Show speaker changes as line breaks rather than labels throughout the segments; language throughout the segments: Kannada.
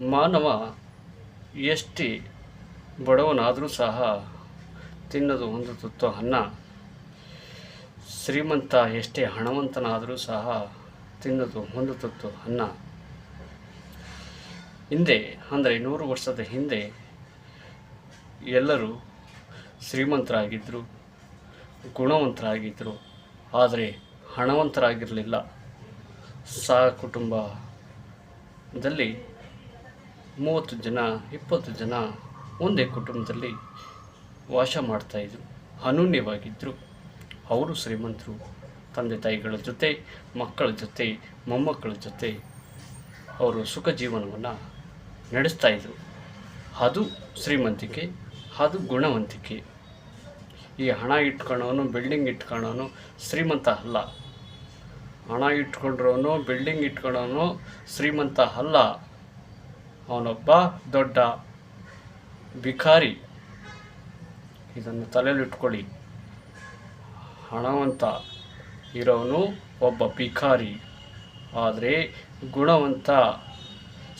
ಮಾನವ ಎಷ್ಟೇ ಬಡವನಾದರೂ ಸಹ ತಿನ್ನೋದು ಒಂದು ತುತ್ತು ಅನ್ನ. ಶ್ರೀಮಂತ ಎಷ್ಟೇ ಹಣವಂತನಾದರೂ ಸಹ ತಿನ್ನೋದು ಒಂದು ತುತ್ತು ಅನ್ನ. ಹಿಂದೆ ಅಂದರೆ 100 ವರ್ಷದ ಹಿಂದೆ ಎಲ್ಲರೂ ಶ್ರೀಮಂತರಾಗಿದ್ದರು, ಗುಣವಂತರಾಗಿದ್ದರು, ಆದರೆ ಹಣವಂತರಾಗಿರಲಿಲ್ಲ. ಕುಟುಂಬದಲ್ಲಿ 30 ಜನ 20 ಜನ ಒಂದೇ ಕುಟುಂಬದಲ್ಲಿ ವಾಸ ಮಾಡ್ತಾಯಿದ್ರು, ಅನನ್ಯವಾಗಿದ್ದರು. ಅವರು ಶ್ರೀಮಂತರು. ತಂದೆ ತಾಯಿಗಳ ಜೊತೆ, ಮಕ್ಕಳ ಜೊತೆ, ಮೊಮ್ಮಕ್ಕಳ ಜೊತೆ ಅವರು ಸುಖ ಜೀವನವನ್ನು ನಡೆಸ್ತಾಯಿದ್ರು. ಅದು ಶ್ರೀಮಂತಿಕೆ, ಅದು ಗುಣವಂತಿಕೆ. ಈ ಹಣ ಇಟ್ಕೊಳ್ಳೋನು, ಬಿಲ್ಡಿಂಗ್ ಇಟ್ಕೊಳ್ಳೋನು ಶ್ರೀಮಂತ ಅಲ್ಲ. ಹಣ ಇಟ್ಕೊಂಡ್ರೋನು, ಬಿಲ್ಡಿಂಗ್ ಇಟ್ಕೊಳ್ಳೋನು ಶ್ರೀಮಂತ ಅಲ್ಲ. ಅವನೊಬ್ಬ ದೊಡ್ಡ ಭಿಕಾರಿ. ಇದನ್ನು ತಲೆಯಲ್ಲಿ ಇಟ್ಕೊಳ್ಳಿ. ಹಣವಂತ ಇರೋನು ಒಬ್ಬ ಭಿಕಾರಿ. ಆದರೆ ಗುಣವಂತ,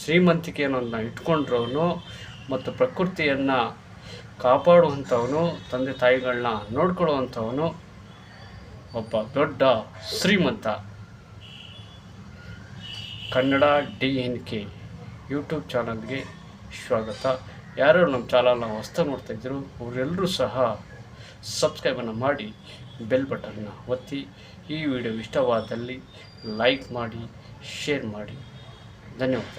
ಶ್ರೀಮಂತಿಕೆಯನ್ನು ಇಟ್ಕೊಂಡ್ರವನು ಮತ್ತು ಪ್ರಕೃತಿಯನ್ನು ಕಾಪಾಡುವಂಥವನು, ತಂದೆ ತಾಯಿಗಳನ್ನ ನೋಡ್ಕೊಳ್ಳುವಂಥವನು ಒಬ್ಬ ದೊಡ್ಡ ಶ್ರೀಮಂತ. ಕನ್ನಡ DNK ಯೂಟ್ಯೂಬ್ ಚಾನಲ್ಗೆ ಸ್ವಾಗತ. ಯಾರು ನಮ್ಮ ಚಾನಲ್ನ ಹೊಸ್ದಾಗಿ ನೋಡ್ತಾಯಿದ್ರು ಅವರೆಲ್ಲರೂ ಸಹ ಸಬ್ಸ್ಕ್ರೈಬನ್ನು ಮಾಡಿ, ಬೆಲ್ ಬಟನ್ನ ಒತ್ತಿ. ಈ ವಿಡಿಯೋ ಇಷ್ಟವಾದಲ್ಲಿ ಲೈಕ್ ಮಾಡಿ, ಶೇರ್ ಮಾಡಿ. ಧನ್ಯವಾದ.